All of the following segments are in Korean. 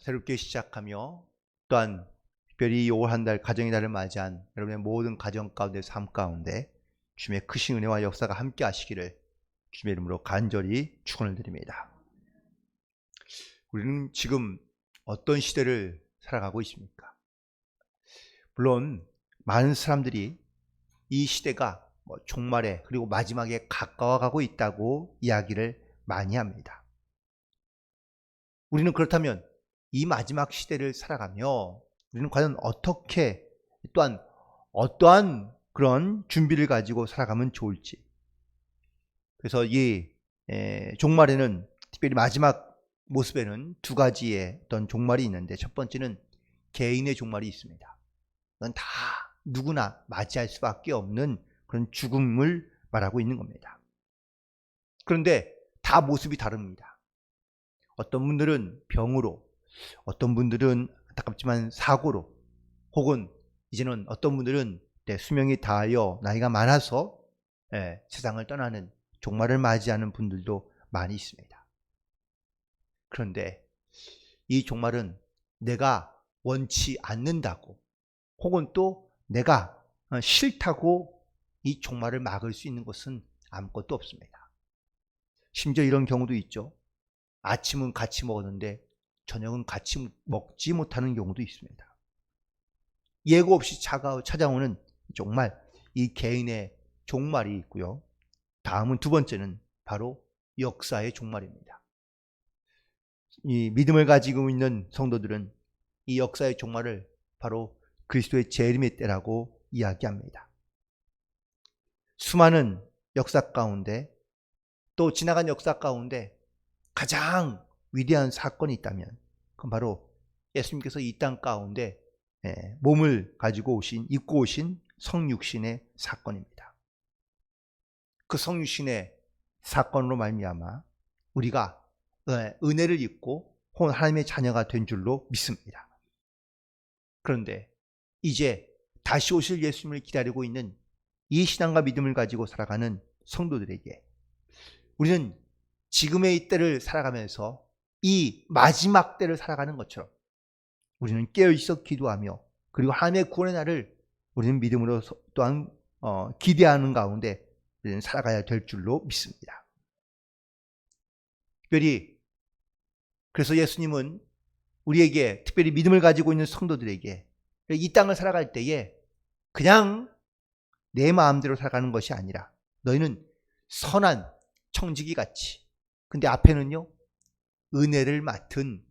새롭게 시작하며 또한 특별히 올 한 달 가정의 달을 맞이한 여러분의 모든 가정 가운데 삶 가운데 주님의 크신 은혜와 역사가 함께 하시기를 주님의 이름으로 간절히 축원을 드립니다. 우리는 지금 어떤 시대를 살아가고 있습니까? 물론 많은 사람들이 이 시대가 종말에 그리고 마지막에 가까워가고 있다고 이야기를 많이 합니다. 우리는 그렇다면 이 마지막 시대를 살아가며 우리는 과연 어떻게 또한 어떠한 그런 준비를 가지고 살아가면 좋을지. 그래서 이 종말에는 특별히 마지막 모습에는 두 가지의 어떤 종말이 있는데, 첫 번째는 개인의 종말이 있습니다. 그건 다 누구나 맞이할 수밖에 없는 그런 죽음을 말하고 있는 겁니다. 그런데 다 모습이 다릅니다. 어떤 분들은 병으로, 어떤 분들은 안타깝지만 사고로, 혹은 이제는 어떤 분들은 수명이 다하여 나이가 많아서 세상을 떠나는 종말을 맞이하는 분들도 많이 있습니다. 그런데 이 종말은 내가 원치 않는다고, 혹은 또 내가 싫다고 이 종말을 막을 수 있는 것은 아무것도 없습니다. 심지어 이런 경우도 있죠. 아침은 같이 먹었는데 저녁은 같이 먹지 못하는 경우도 있습니다. 예고 없이 찾아오는 정말 이 개인의 종말이 있고요. 다음은 두 번째는 바로 역사의 종말입니다. 이 믿음을 가지고 있는 성도들은 이 역사의 종말을 바로 그리스도의 재림의 때라고 이야기합니다. 수많은 역사 가운데, 또 지나간 역사 가운데 가장 위대한 사건이 있다면 그건 바로 예수님께서 이 땅 가운데 몸을 가지고 입고 오신 성육신의 사건입니다. 그 성육신의 사건으로 말미암아 우리가 은혜를 입고 혹은 하나님의 자녀가 된 줄로 믿습니다. 그런데 이제 다시 오실 예수님을 기다리고 있는 이 신앙과 믿음을 가지고 살아가는 성도들에게 우리는 지금의 이 때를 살아가면서 이 마지막 때를 살아가는 것처럼 우리는 깨어있어 기도하며, 그리고 하나님의 구원의 날을 우리는 믿음으로 또한 기대하는 가운데 우리는 살아가야 될 줄로 믿습니다. 특별히 그래서 예수님은 우리에게, 특별히 믿음을 가지고 있는 성도들에게 이 땅을 살아갈 때에 그냥 내 마음대로 살아가는 것이 아니라 너희는 선한 청지기 같이, 근데 앞에는요 은혜를 맡은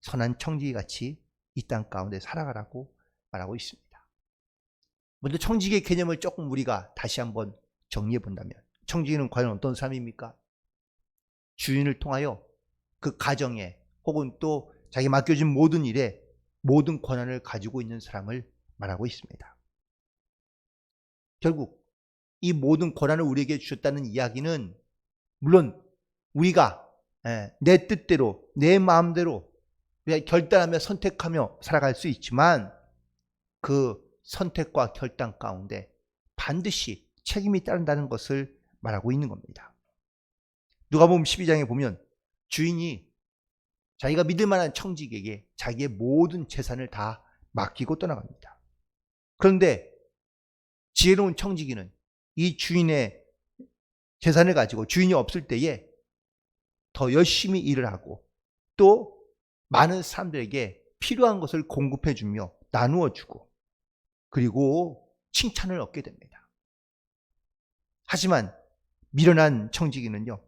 선한 청지기 같이 이 땅 가운데 살아가라고 말하고 있습니다. 먼저 청지기의 개념을 조금 우리가 다시 한번 정리해 본다면, 청지기는 과연 어떤 사람입니까? 주인을 통하여 그 가정에 혹은 또 자기 맡겨진 모든 일에 모든 권한을 가지고 있는 사람을 말하고 있습니다. 결국 이 모든 권한을 우리에게 주셨다는 이야기는, 물론 우리가 내 뜻대로 내 마음대로 결단하며 선택하며 살아갈 수 있지만 그 선택과 결단 가운데 반드시 책임이 따른다는 것을 말하고 있는 겁니다. 누가복음 12장에 보면 주인이 자기가 믿을 만한 청지기에게 자기의 모든 재산을 다 맡기고 떠나갑니다. 그런데 지혜로운 청지기는 이 주인의 재산을 가지고 주인이 없을 때에 더 열심히 일을 하고 또 많은 사람들에게 필요한 것을 공급해 주며 나누어 주고, 그리고 칭찬을 얻게 됩니다. 하지만 미련한 청지기는요,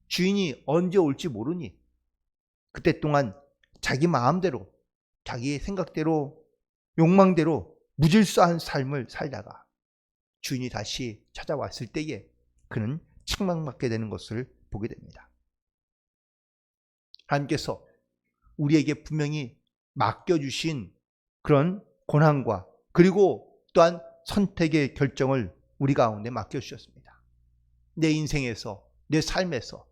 주인이 언제 올지 모르니 그때 동안 자기 마음대로, 자기 생각대로, 욕망대로 무질서한 삶을 살다가 주인이 다시 찾아왔을 때에 그는 책망받게 되는 것을 보게 됩니다. 하나님께서 우리에게 분명히 맡겨주신 그런 고난과 그리고 또한 선택의 결정을 우리 가운데 맡겨주셨습니다. 내 인생에서, 내 삶에서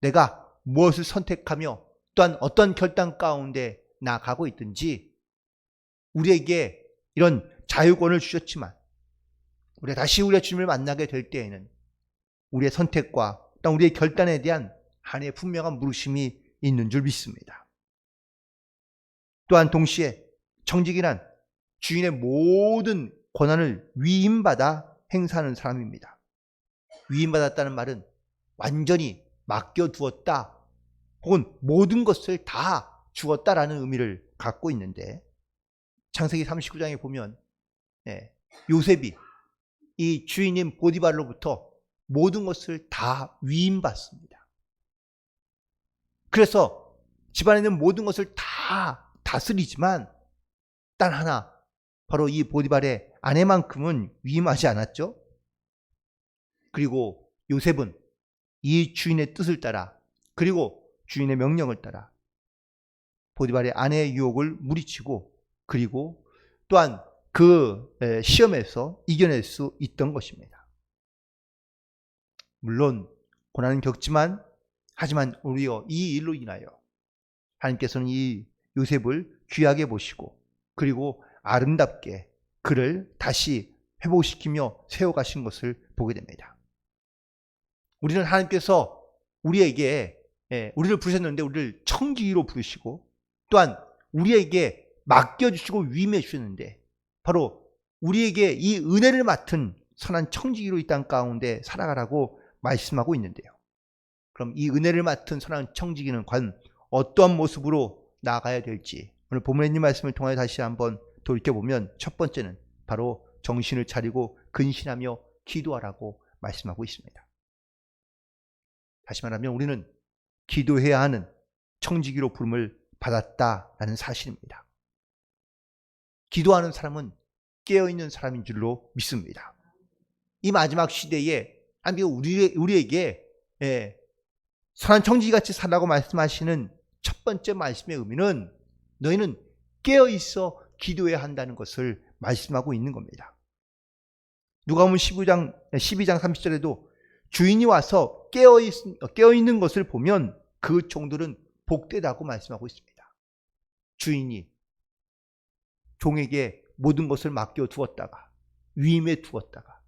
내가 무엇을 선택하며 또한 어떤 결단 가운데 나아가고 있든지 우리에게 이런 자유권을 주셨지만, 우리가 다시 우리의 주님을 만나게 될 때에는 우리의 선택과 또한 우리의 결단에 대한 하나님의 분명한 물으심이 있는 줄 믿습니다. 또한 동시에 청직이란 주인의 모든 권한을 위임받아 행사하는 사람입니다. 위임받았다는 말은 완전히 맡겨두었다 혹은 모든 것을 다 주었다라는 의미를 갖고 있는데, 창세기 39장에 보면 요셉이 이 주인인 보디발로부터 모든 것을 다 위임받습니다. 그래서 집안에 있는 모든 것을 다 다스리지만 단 하나, 바로 이 보디발의 아내만큼은 위임하지 않았죠. 그리고 요셉은 이 주인의 뜻을 따라, 그리고 주인의 명령을 따라 보디발의 아내의 유혹을 무리치고, 그리고 또한 그 시험에서 이겨낼 수 있던 것입니다. 물론 고난은 겪지만, 하지만 우리요 이 일로 인하여 하나님께서는 이 요셉을 귀하게 보시고, 그리고 아름답게 그를 다시 회복시키며 세워가신 것을 보게 됩니다. 우리는 하나님께서 우리에게 우리를 부르셨는데 우리를 청지기로 부르시고, 또한 우리에게 맡겨주시고 위임해 주셨는데, 바로 우리에게 이 은혜를 맡은 선한 청지기로 이 땅 가운데 살아가라고 말씀하고 있는데요. 그럼 이 은혜를 맡은 선한 청지기는 과연 어떠한 모습으로 나아가야 될지, 오늘 본문에 있는 말씀을 통해 다시 한번 돌이켜보면, 첫 번째는 바로 정신을 차리고 근신하며 기도하라고 말씀하고 있습니다. 다시 말하면 우리는 기도해야 하는 청지기로 부름을 받았다라는 사실입니다. 기도하는 사람은 깨어있는 사람인 줄로 믿습니다. 이 마지막 시대에 하나님께서 우리에게 선한 청지기같이 살라고 말씀하시는 첫 번째 말씀의 의미는 너희는 깨어있어 기도해야 한다는 것을 말씀하고 있는 겁니다. 누가복음 12장 30절에도 주인이 와서 깨어있는 것을 보면 그 종들은 복되다고 말씀하고 있습니다. 주인이 종에게 모든 것을 맡겨두었다가 위임해 두었다가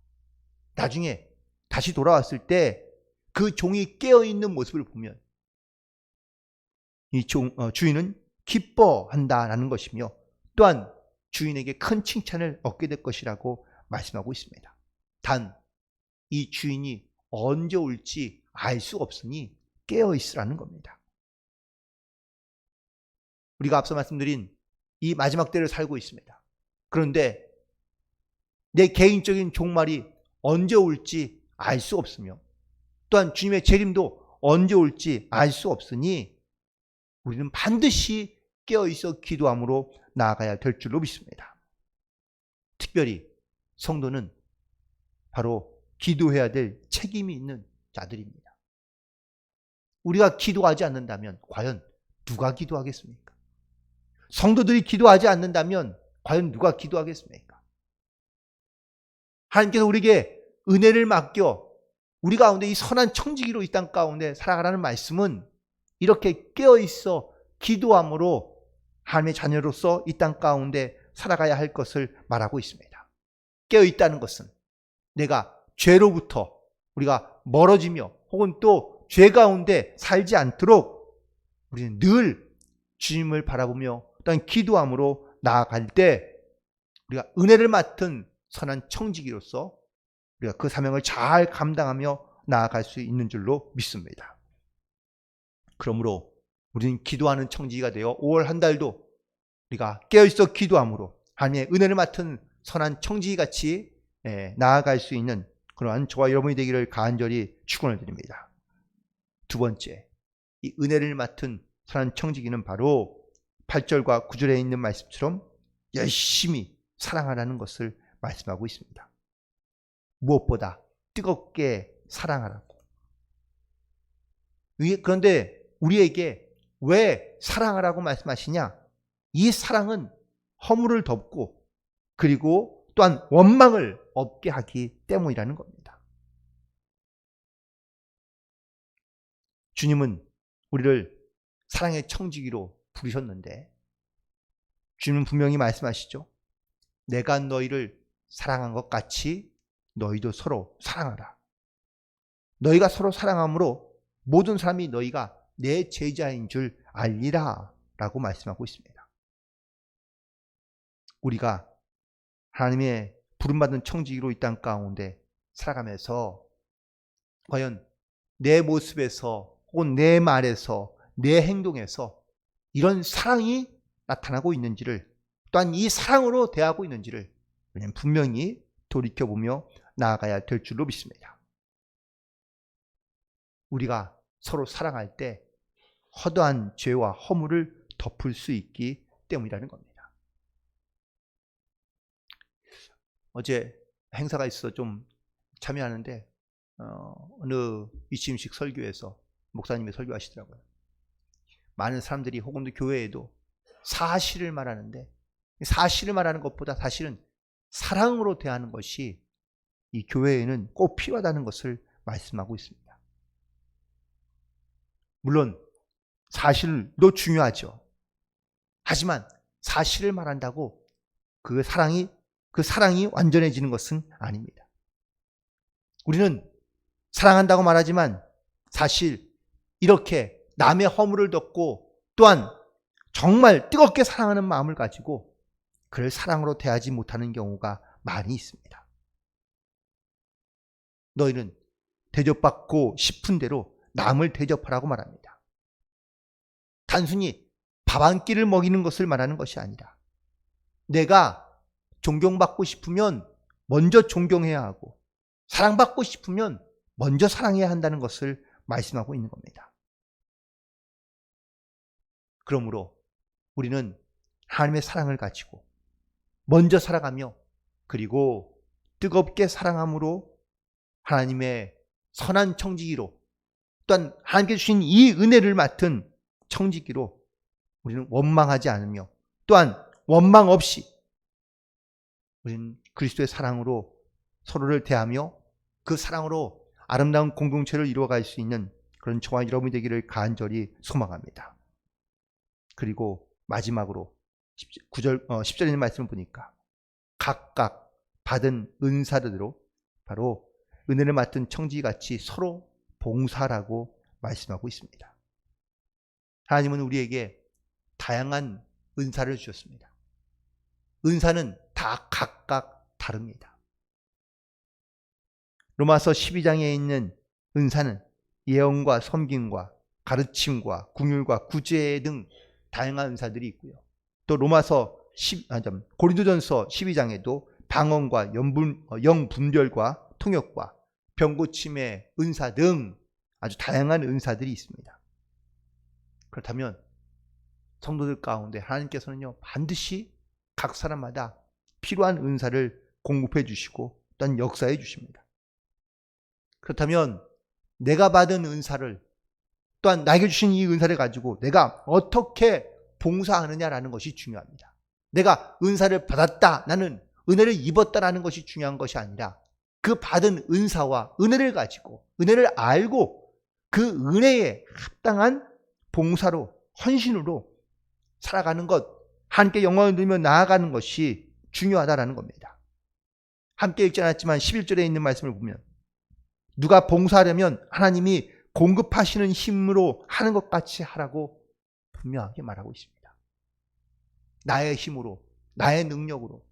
나중에 다시 돌아왔을 때 그 종이 깨어있는 모습을 보면 이 주인은 기뻐한다라는 것이며, 또한 주인에게 큰 칭찬을 얻게 될 것이라고 말씀하고 있습니다. 단 이 주인이 언제 올지 알 수 없으니 깨어있으라는 겁니다. 우리가 앞서 말씀드린 이 마지막 때를 살고 있습니다. 그런데 내 개인적인 종말이 언제 올지 알 수 없으며, 또한 주님의 재림도 언제 올지 알 수 없으니 우리는 반드시 깨어있어 기도함으로 나아가야 될 줄로 믿습니다. 특별히 성도는 바로 기도해야 될 책임이 있는 자들입니다. 우리가 기도하지 않는다면 과연 누가 기도하겠습니까? 성도들이 기도하지 않는다면 과연 누가 기도하겠습니까? 하나님께서 우리에게 은혜를 맡겨 우리 가운데 이 선한 청지기로 이 땅 가운데 살아가라는 말씀은 이렇게 깨어있어 기도함으로 하나님의 자녀로서 이 땅 가운데 살아가야 할 것을 말하고 있습니다. 깨어있다는 것은 내가 죄로부터 우리가 멀어지며 혹은 또 죄 가운데 살지 않도록 우리는 늘 주님을 바라보며 또한 기도함으로 나아갈 때 우리가 은혜를 맡은 선한 청지기로서 우리가 그 사명을 잘 감당하며 나아갈 수 있는 줄로 믿습니다. 그러므로 우리는 기도하는 청지기가 되어 5월 한 달도 우리가 깨어있어 기도함으로 하나님의 은혜를 맡은 선한 청지기같이 나아갈 수 있는 그러한 저와 여러분이 되기를 간절히 축원을 드립니다. 두 번째, 이 은혜를 맡은 선한 청지기는 바로 8절과 9절에 있는 말씀처럼 열심히 사랑하라는 것을 말씀하고 있습니다. 무엇보다 뜨겁게 사랑하라고. 그런데 우리에게 왜 사랑하라고 말씀하시냐? 이 사랑은 허물을 덮고 그리고 또한 원망을 없게 하기 때문이라는 겁니다. 주님은 우리를 사랑의 청지기로 부르셨는데 주님은 분명히 말씀하시죠. 내가 너희를 사랑한 것 같이 너희도 서로 사랑하라. 너희가 서로 사랑함으로 모든 사람이 너희가 내 제자인 줄 알리라 라고 말씀하고 있습니다. 우리가 하나님의 부름받은 청지기로 이 땅 가운데 살아가면서 과연 내 모습에서 혹은 내 말에서 내 행동에서 이런 사랑이 나타나고 있는지를, 또한 이 사랑으로 대하고 있는지를 우리는 분명히 돌이켜보며 나아가야 될 줄로 믿습니다. 우리가 서로 사랑할 때 허다한 죄와 허물을 덮을 수 있기 때문이라는 겁니다. 어제 행사가 있어서 좀 참여하는데 어느 위침식 설교에서 목사님이 설교하시더라고요. 많은 사람들이 혹은 교회에도 사실을 말하는데, 사실을 말하는 것보다 사실은 사랑으로 대하는 것이 이 교회에는 꼭 필요하다는 것을 말씀하고 있습니다. 물론 사실도 중요하죠. 하지만 사실을 말한다고 그 사랑이 완전해지는 것은 아닙니다. 우리는 사랑한다고 말하지만 사실 이렇게 남의 허물을 덮고 또한 정말 뜨겁게 사랑하는 마음을 가지고 그를 사랑으로 대하지 못하는 경우가 많이 있습니다. 너희는 대접받고 싶은 대로 남을 대접하라고 말합니다. 단순히 밥 한 끼를 먹이는 것을 말하는 것이 아니라 내가 존경받고 싶으면 먼저 존경해야 하고 사랑받고 싶으면 먼저 사랑해야 한다는 것을 말씀하고 있는 겁니다. 그러므로 우리는 하나님의 사랑을 가지고 먼저 살아가며 그리고 뜨겁게 사랑함으로 하나님의 선한 청지기로 또한 하나님께 주신 이 은혜를 맡은 청지기로 우리는 원망하지 않으며 또한 원망 없이 우리는 그리스도의 사랑으로 서로를 대하며 그 사랑으로 아름다운 공동체를 이루어갈 수 있는 그런 저와 여러분이 되기를 간절히 소망합니다. 그리고 마지막으로 10절에 있는 말씀을 보니까 각각 받은 은사대로 바로 은혜를 맡은 청지기같이 서로 봉사라고 말씀하고 있습니다. 하나님은 우리에게 다양한 은사를 주셨습니다. 은사는 다 각각 다릅니다. 로마서 12장에 있는 은사는 예언과 섬김과 가르침과 궁율과 구제 등 다양한 은사들이 있고요. 또 고린도전서 12장에도 방언과 영분별과 통역과 병고침의 은사 등 아주 다양한 은사들이 있습니다. 그렇다면 성도들 가운데 하나님께서는요 반드시 각 사람마다 필요한 은사를 공급해 주시고 또한 역사해 주십니다. 그렇다면 내가 받은 은사를 또한 나에게 주신 이 은사를 가지고 내가 어떻게 봉사하느냐라는 것이 중요합니다. 내가 은사를 받았다, 나는 은혜를 입었다라는 것이 중요한 것이 아니라 그 받은 은사와 은혜를 가지고 은혜를 알고 그 은혜에 합당한 봉사로 헌신으로 살아가는 것, 함께 영광을 누리며 나아가는 것이 중요하다라는 겁니다. 함께 읽지 않았지만 11절에 있는 말씀을 보면 누가 봉사하려면 하나님이 공급하시는 힘으로 하는 것 같이 하라고 분명하게 말하고 있습니다. 나의 힘으로, 나의 능력으로,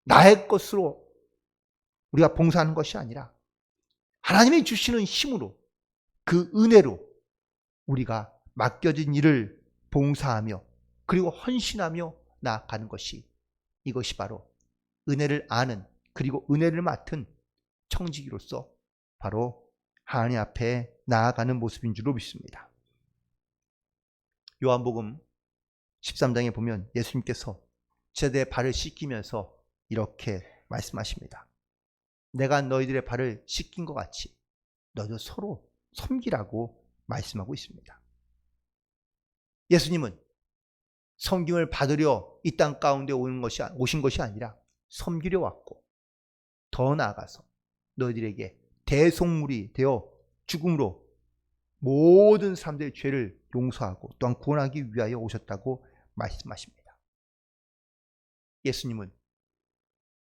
나의 것으로 우리가 봉사하는 것이 아니라 하나님이 주시는 힘으로 그 은혜로 우리가 맡겨진 일을 봉사하며 그리고 헌신하며 나아가는 것이 이것이 바로 은혜를 아는 그리고 은혜를 맡은 청지기로서 바로 하나님 앞에 나아가는 모습인 줄로 믿습니다. 요한복음 13장에 보면 예수님께서 제자들의 발을 씻기면서 이렇게 말씀하십니다. 내가 너희들의 발을 씻긴 것 같이 너희도 서로 섬기라고 말씀하고 있습니다. 예수님은 섬김을 받으려 이 땅 가운데 오신 것이 아니라 섬기려 왔고 더 나아가서 너희들에게 대속물이 되어 죽음으로 모든 사람들의 죄를 용서하고 또한 구원하기 위하여 오셨다고 말씀하십니다. 예수님은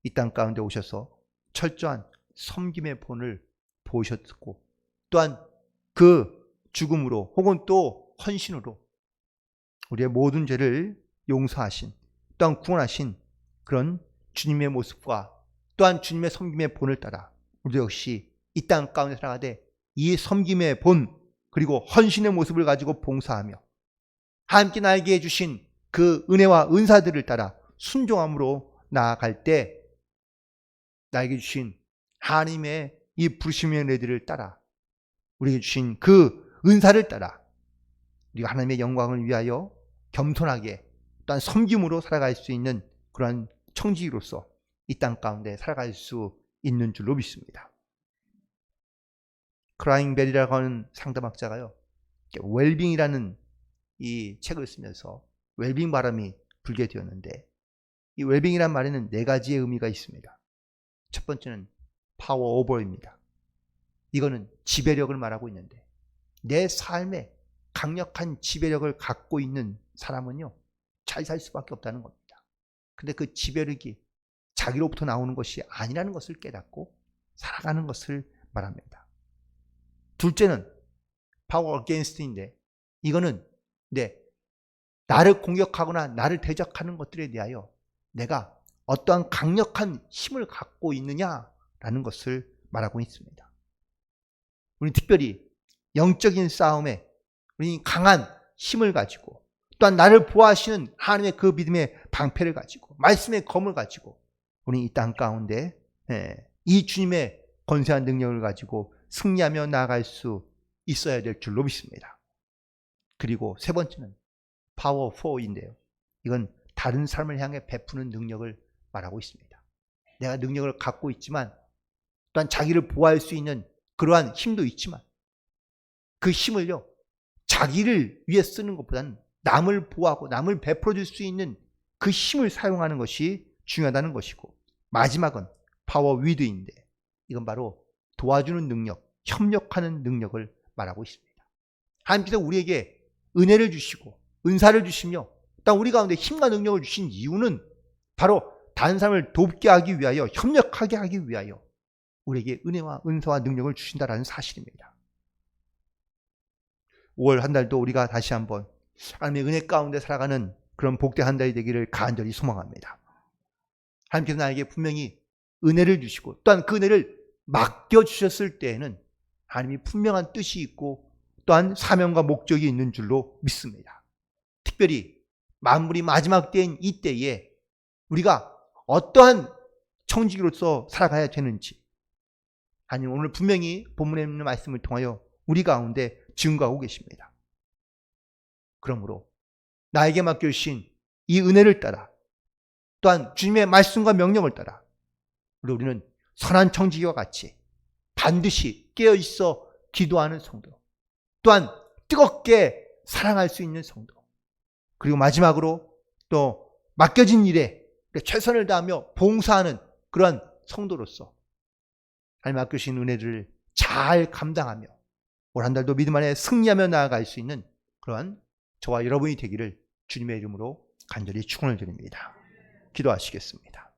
이 땅 가운데 오셔서 철저한 섬김의 본을 보이셨고 또한 그 죽음으로 혹은 또 헌신으로 우리의 모든 죄를 용서하신 또한 구원하신 그런 주님의 모습과 또한 주님의 섬김의 본을 따라 우리 역시 이 땅 가운데 살아가되 이 섬김의 본 그리고 헌신의 모습을 가지고 봉사하며 하나님께 나에게 주신 그 은혜와 은사들을 따라 순종함으로 나아갈 때 나에게 주신 하나님의 이 부르심의 은혜들을 따라 우리에게 주신 그 은사를 따라 우리가 하나님의 영광을 위하여 겸손하게 또한 섬김으로 살아갈 수 있는 그러한 청지기로서 이 땅 가운데 살아갈 수 있는 줄로 믿습니다. 크라잉 벨이라고 하는 상담학자가요, 웰빙이라는 이 책을 쓰면서 웰빙 바람이 불게 되었는데, 이 웰빙이란 말에는 4가지의 의미가 있습니다. 첫 번째는 파워 오버입니다. 이거는 지배력을 말하고 있는데, 내 삶에 강력한 지배력을 갖고 있는 사람은요, 잘 살 수밖에 없다는 겁니다. 근데 그 지배력이 자기로부터 나오는 것이 아니라는 것을 깨닫고 살아가는 것을 말합니다. 둘째는 파워 어게인스트인데, 이거는 나를 공격하거나 나를 대적하는 것들에 대하여 내가 어떠한 강력한 힘을 갖고 있느냐라는 것을 말하고 있습니다. 우리 특별히 영적인 싸움에 우리 강한 힘을 가지고 또한 나를 보호하시는 하나님의 그 믿음의 방패를 가지고 말씀의 검을 가지고 우리 이 땅 가운데 이 주님의 권세한 능력을 가지고 승리하며 나아갈 수 있어야 될 줄로 믿습니다. 그리고 세 번째는 파워 4인데요. 이건 다른 사람을 향해 베푸는 능력을 말하고 있습니다. 내가 능력을 갖고 있지만 또한 자기를 보호할 수 있는 그러한 힘도 있지만 그 힘을요, 자기를 위해 쓰는 것보다는 남을 보호하고 남을 베풀어 줄 수 있는 그 힘을 사용하는 것이 중요하다는 것이고, 마지막은 파워 위드인데 이건 바로 도와주는 능력, 협력하는 능력을 말하고 있습니다. 하나님께서 우리에게 은혜를 주시고 은사를 주시며 또 우리 가운데 힘과 능력을 주신 이유는 바로 다른 사람을 돕게 하기 위하여, 협력하게 하기 위하여 우리에게 은혜와 은사와 능력을 주신다는 사실입니다. 5월 한 달도 우리가 다시 한번 하나님의 은혜 가운데 살아가는 그런 복된 한 달이 되기를 간절히 소망합니다. 하나님께서 나에게 분명히 은혜를 주시고 또한 그 은혜를 맡겨주셨을 때에는 하나님이 분명한 뜻이 있고 또한 사명과 목적이 있는 줄로 믿습니다. 특별히 만물이 마지막 때인 이 때에 우리가 어떠한 청지기로서 살아가야 되는지 하나님 오늘 분명히 본문에 있는 말씀을 통하여 우리 가운데 증거하고 계십니다. 그러므로 나에게 맡겨주신 이 은혜를 따라 또한 주님의 말씀과 명령을 따라 우리는 선한 청지기와 같이 반드시 깨어있어 기도하는 성도, 또한 뜨겁게 사랑할 수 있는 성도, 그리고 마지막으로 또 맡겨진 일에 최선을 다하며 봉사하는 그러한 성도로서 하나님 맡겨주신 은혜를 잘 감당하며 올 한 달도 믿음 안에 승리하며 나아갈 수 있는 그러한 저와 여러분이 되기를 주님의 이름으로 간절히 축원을 드립니다. 기도하시겠습니다.